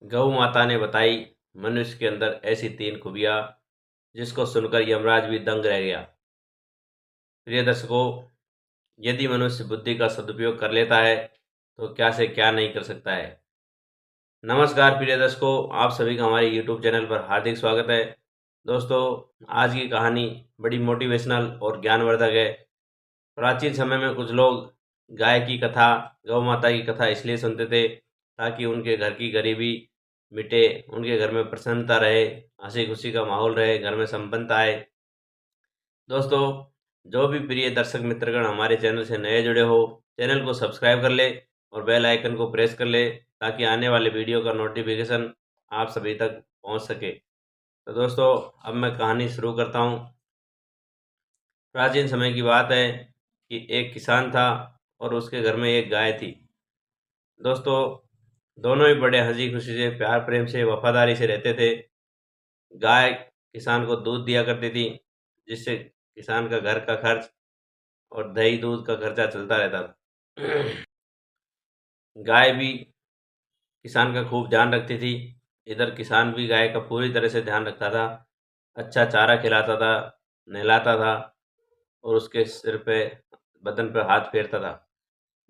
गौ माता ने बताई मनुष्य के अंदर ऐसी 3 खूबियाँ जिसको सुनकर यमराज भी दंग रह गया। प्रिय दर्शकों, यदि मनुष्य बुद्धि का सदुपयोग कर लेता है तो क्या से क्या नहीं कर सकता है। नमस्कार प्रिय दर्शकों, आप सभी का हमारे YouTube चैनल पर हार्दिक स्वागत है। दोस्तों, आज की कहानी बड़ी मोटिवेशनल और ज्ञानवर्धक है। प्राचीन समय में कुछ लोग गाय की कथा, गौ माता की कथा इसलिए सुनते थे ताकि उनके घर की गरीबी मिटे, उनके घर में प्रसन्नता रहे, हंसी खुशी का माहौल रहे, घर में संपन्नता आए। दोस्तों, जो भी प्रिय दर्शक मित्रगण हमारे चैनल से नए जुड़े हो, चैनल को सब्सक्राइब कर ले और बेल आइकन को प्रेस कर ले ताकि आने वाले वीडियो का नोटिफिकेशन आप सभी तक पहुंच सके। तो दोस्तों, अब मैं कहानी शुरू करता हूं। प्राचीन समय की बात है कि एक किसान था और उसके घर में एक गाय थी। दोस्तों, दोनों ही बड़े हंसी खुशी से, प्यार प्रेम से, वफादारी से रहते थे। गाय किसान को दूध दिया करती थी जिससे किसान का घर का खर्च और दही दूध का खर्चा चलता रहता था। गाय भी किसान का खूब ध्यान रखती थी। इधर किसान भी गाय का पूरी तरह से ध्यान रखता था, अच्छा चारा खिलाता था, नहलाता था और उसके सिर पे, बदन पे हाथ फेरता था।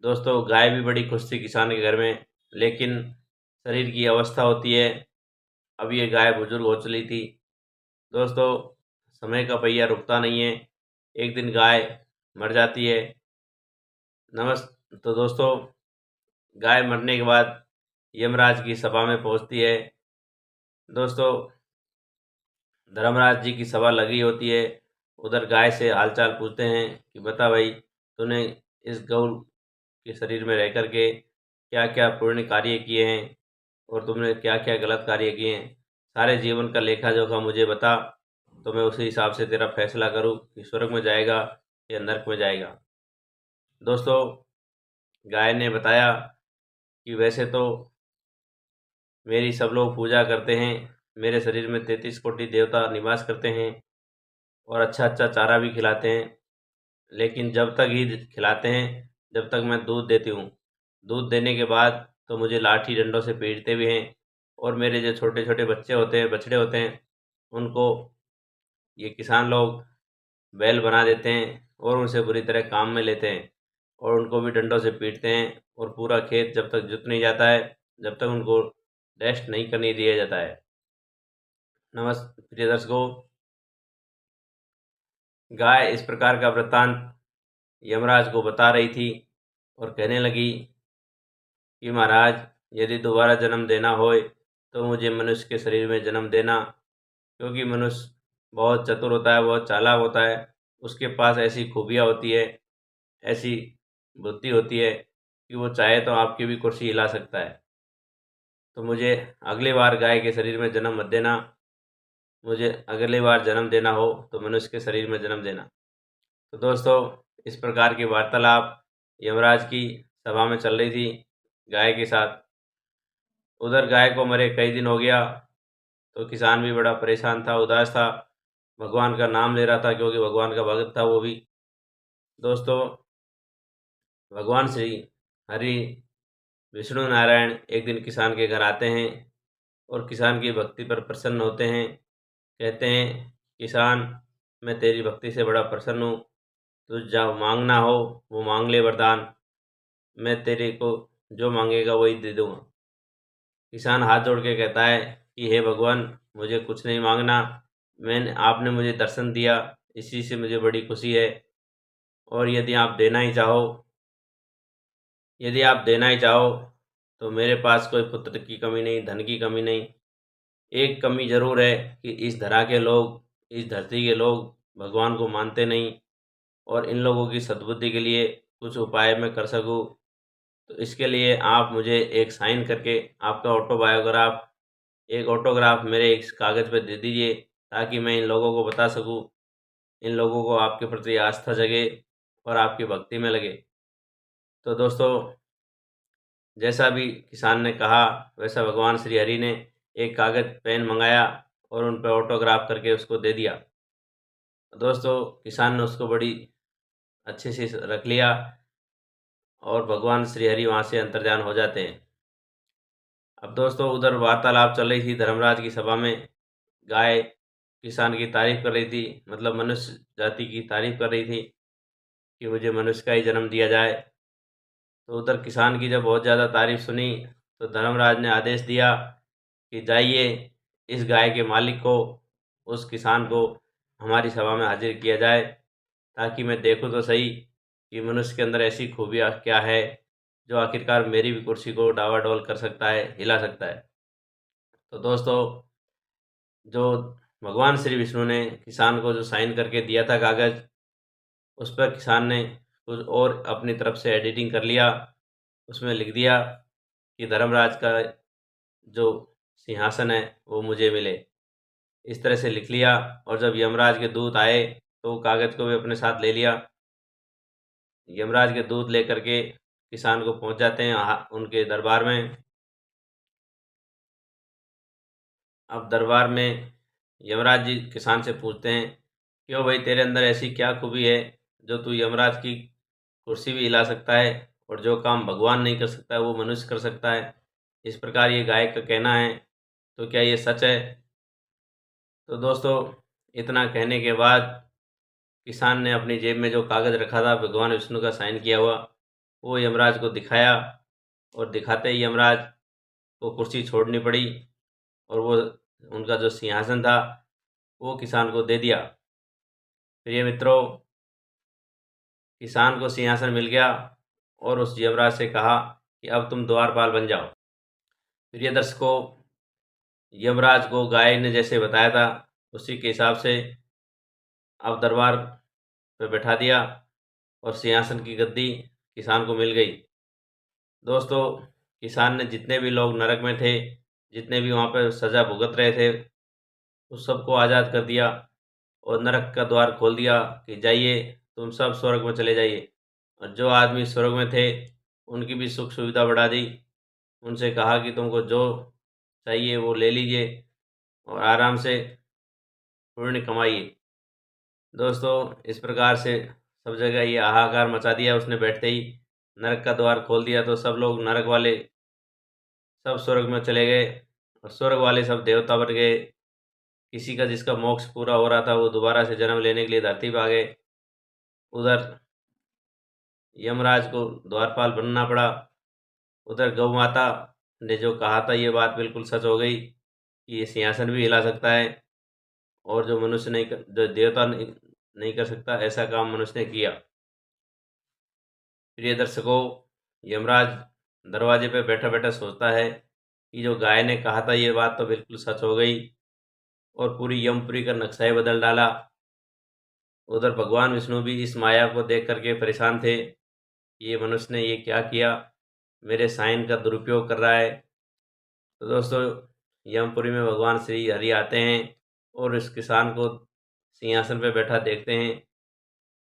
दोस्तों, गाय भी बड़ी खुश थी किसान के घर में, लेकिन शरीर की अवस्था होती है, अब ये गाय बुजुर्ग हो चली थी। दोस्तों, समय का पहिया रुकता नहीं है, एक दिन गाय मर जाती है। तो दोस्तों, गाय मरने के बाद यमराज की सभा में पहुंचती है। दोस्तों, धर्मराज जी की सभा लगी होती है। उधर गाय से हालचाल पूछते हैं कि बता भाई, तूने इस गौ के शरीर में रह करके क्या क्या पुण्य कार्य किए हैं और तुमने क्या क्या गलत कार्य किए हैं, सारे जीवन का लेखा जोखा मुझे बता, तो मैं उसी हिसाब से तेरा फैसला करूं कि स्वर्ग में जाएगा या नरक में जाएगा। दोस्तों, गाय ने बताया कि वैसे तो मेरी सब लोग पूजा करते हैं, मेरे शरीर में 33 कोटि देवता निवास करते हैं और अच्छा अच्छा चारा भी खिलाते हैं, लेकिन जब तक ही खिलाते हैं जब तक मैं दूध देती हूँ। दूध देने के बाद तो मुझे लाठी डंडों से पीटते भी हैं और मेरे जो छोटे छोटे बच्चे होते हैं, बछड़े होते हैं, उनको ये किसान लोग बैल बना देते हैं और उनसे बुरी तरह काम में लेते हैं और उनको भी डंडों से पीटते हैं और पूरा खेत जब तक जुत नहीं जाता है, जब तक उनको रेस्ट नहीं करने दिया जाता है। नमस्ते प्रिय दर्शकों, गाय इस प्रकार का वृत्तांत यमराज को बता रही थी और कहने लगी कि महाराज, यदि दोबारा जन्म देना होए तो मुझे मनुष्य के शरीर में जन्म देना, क्योंकि मनुष्य बहुत चतुर होता है, बहुत चालाक होता है, उसके पास ऐसी खूबियाँ होती है, ऐसी बुद्धि होती है कि वो चाहे तो आपकी भी कुर्सी हिला सकता है। तो मुझे अगली बार गाय के शरीर में जन्म मत देना, मुझे अगली बार जन्म देना हो तो मनुष्य के शरीर में जन्म देना। तो दोस्तों, इस प्रकार की वार्तालाप यमराज की सभा में चल रही थी गाय के साथ। उधर गाय को मरे कई दिन हो गया तो किसान भी बड़ा परेशान था, उदास था, भगवान का नाम ले रहा था क्योंकि भगवान का भक्त था वो भी। दोस्तों, भगवान श्री हरि विष्णु नारायण एक दिन किसान के घर आते हैं और किसान की भक्ति पर प्रसन्न होते हैं। कहते हैं, किसान, मैं तेरी भक्ति से बड़ा प्रसन्न हूँ, तुझ जो मांगना हो वो मांग ले वरदान, मैं तेरे को जो मांगेगा वही दे दूँगा। किसान हाथ जोड़ के कहता है कि हे भगवान, मुझे कुछ नहीं मांगना, आपने मुझे दर्शन दिया, इसी से मुझे बड़ी खुशी है। और यदि आप देना ही चाहो तो मेरे पास कोई पुत्र की कमी नहीं, धन की कमी नहीं। एक कमी ज़रूर है कि इस धरा के लोग, इस धरती के लोग भगवान को मानते नहीं और इन लोगों की सद्बुद्धि के लिए कुछ उपाय मैं कर सकूं। तो इसके लिए आप मुझे एक साइन करके आपका ऑटोबायोग्राफ, एक ऑटोग्राफ मेरे इस कागज़ पे दे दीजिए ताकि मैं इन लोगों को बता सकूं, इन लोगों को आपके प्रति आस्था जगे और आपकी भक्ति में लगे। तो दोस्तों, जैसा भी किसान ने कहा वैसा भगवान श्री हरि ने एक कागज़ पेन मंगाया और उन पर ऑटोग्राफ करके उसको दे दिया। दोस्तों, किसान ने उसको बड़ी अच्छे से रख लिया और भगवान श्री हरि वहाँ से अंतर्धान हो जाते हैं। अब दोस्तों उधर वार्तालाप चल रही थी धर्मराज की सभा में। गाय किसान की तारीफ कर रही थी, मतलब मनुष्य जाति की तारीफ कर रही थी कि मुझे मनुष्य का ही जन्म दिया जाए। तो उधर किसान की जब बहुत ज़्यादा तारीफ सुनी तो धर्मराज ने आदेश दिया कि जाइए इस गाय के मालिक को, उस किसान को हमारी सभा में हाजिर किया जाए, ताकि मैं देखूं तो सही कि मनुष्य के अंदर ऐसी खूबियाँ क्या है जो आखिरकार मेरी भी कुर्सी को डावाडोल कर सकता है, हिला सकता है। तो दोस्तों जो भगवान श्री विष्णु ने किसान को जो साइन करके दिया था कागज़, उस पर किसान ने कुछ और अपनी तरफ से एडिटिंग कर लिया। उसमें लिख दिया कि धर्मराज का जो सिंहासन है वो मुझे मिले, इस तरह से लिख लिया। और जब यमराज के दूत आए तो कागज़ को भी अपने साथ ले लिया। यमराज के दूत लेकर के किसान को पहुंच जाते हैं उनके दरबार में। अब दरबार में यमराज जी किसान से पूछते हैं, क्यों भाई, तेरे अंदर ऐसी क्या खूबी है जो तू यमराज की कुर्सी भी हिला सकता है, और जो काम भगवान नहीं कर सकता है वो मनुष्य कर सकता है। इस प्रकार ये गाय का कहना है, तो क्या ये सच है? तो दोस्तों इतना कहने के बाद किसान ने अपनी जेब में जो कागज़ रखा था भगवान विष्णु का साइन किया हुआ, वो यमराज को दिखाया। और दिखाते ही यमराज को कुर्सी छोड़नी पड़ी, और वो उनका जो सिंहासन था वो किसान को दे दिया। प्रिय मित्रों, किसान को सिंहासन मिल गया और उस यमराज से कहा कि अब तुम द्वारपाल बन जाओ। प्रिय दर्शकों, यमराज को गाय ने जैसे बताया था उसी के हिसाब से अब दरबार पे बैठा दिया और सिंहासन की गद्दी किसान को मिल गई। दोस्तों किसान ने जितने भी लोग नरक में थे, जितने भी वहाँ पर सज़ा भुगत रहे थे, उस सबको आज़ाद कर दिया और नरक का द्वार खोल दिया कि जाइए तुम सब स्वर्ग में चले जाइए। और जो आदमी स्वर्ग में थे उनकी भी सुख सुविधा बढ़ा दी। उनसे कहा कि तुमको जो चाहिए वो ले लीजिए और आराम से पुण्य कमाइए। दोस्तों इस प्रकार से सब जगह ये हाहाकार मचा दिया उसने बैठते ही। नरक का द्वार खोल दिया तो सब लोग, नरक वाले सब स्वर्ग में चले गए और स्वर्ग वाले सब देवता बन गए। किसी का जिसका मोक्ष पूरा हो रहा था वो दोबारा से जन्म लेने के लिए धरती पर आ गए। उधर यमराज को द्वारपाल बनना पड़ा। उधर गौ माता ने जो कहा था ये बात बिल्कुल सच हो गई कि ये सिंहासन भी हिला सकता है, और जो मनुष्य नहीं कर, जो देवता नहीं कर सकता ऐसा काम मनुष्य ने किया। प्रिय दर्शकों, यमराज दरवाजे पे बैठा बैठा सोचता है कि जो गाय ने कहा था ये बात तो बिल्कुल सच हो गई, और पूरी यमपुरी का नक्शा ही बदल डाला। उधर भगवान विष्णु भी इस माया को देख करके परेशान थे, ये मनुष्य ने ये क्या किया, मेरे साइन का दुरुपयोग कर रहा है। तो दोस्तों यमपुरी में भगवान श्री हरि आते हैं और इस किसान को सिंहासन पे बैठा देखते हैं।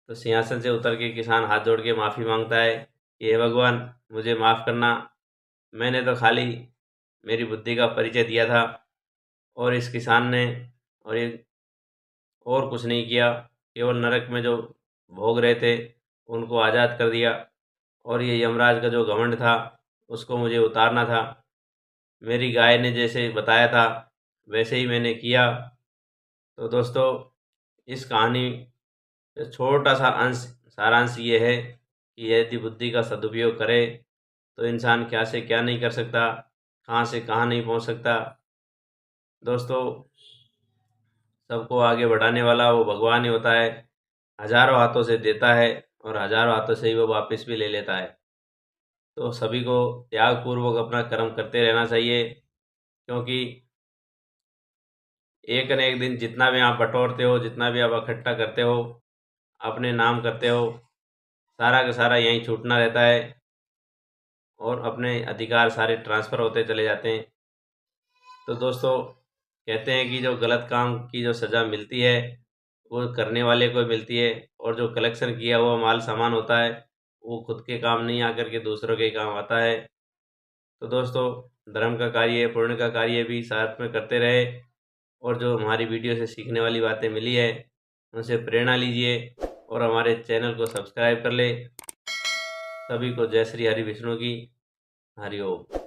तो सिंहासन से उतर के किसान हाथ जोड़ के माफ़ी मांगता है कि हे भगवान, मुझे माफ़ करना, मैंने तो खाली मेरी बुद्धि का परिचय दिया था, और इस किसान ने और ये और कुछ नहीं किया, केवल नरक में जो भोग रहे थे उनको आज़ाद कर दिया, और ये यमराज का जो घमंड था उसको मुझे उतारना था। मेरी गाय ने जैसे बताया था वैसे ही मैंने किया। तो दोस्तों इस कहानी का छोटा सा अंश, सारांश ये है कि यदि बुद्धि का सदुपयोग करे तो इंसान क्या से क्या नहीं कर सकता, कहाँ से कहाँ नहीं पहुँच सकता। दोस्तों सबको आगे बढ़ाने वाला वो भगवान ही होता है। हजारों हाथों से देता है और हजारों हाथों से ही वो वापस भी ले लेता है। तो सभी को त्यागपूर्वक अपना कर्म करते रहना चाहिए, क्योंकि एक न एक दिन जितना भी आप बटोरते हो, जितना भी आप इकट्ठा करते हो, अपने नाम करते हो, सारा का सारा यहीं छूटना रहता है और अपने अधिकार सारे ट्रांसफ़र होते चले जाते हैं। तो दोस्तों कहते हैं कि जो गलत काम की जो सज़ा मिलती है वो करने वाले को मिलती है, और जो कलेक्शन किया हुआ माल सामान होता है वो खुद के काम नहीं आकर के दूसरों के काम आता है। तो दोस्तों धर्म का कार्य, पुण्य का कार्य भी साथ में करते रहे, और जो हमारी वीडियो से सीखने वाली बातें मिली है उनसे प्रेरणा लीजिए और हमारे चैनल को सब्सक्राइब कर ले। सभी को जय श्री हरि विष्णु की हरि ओम।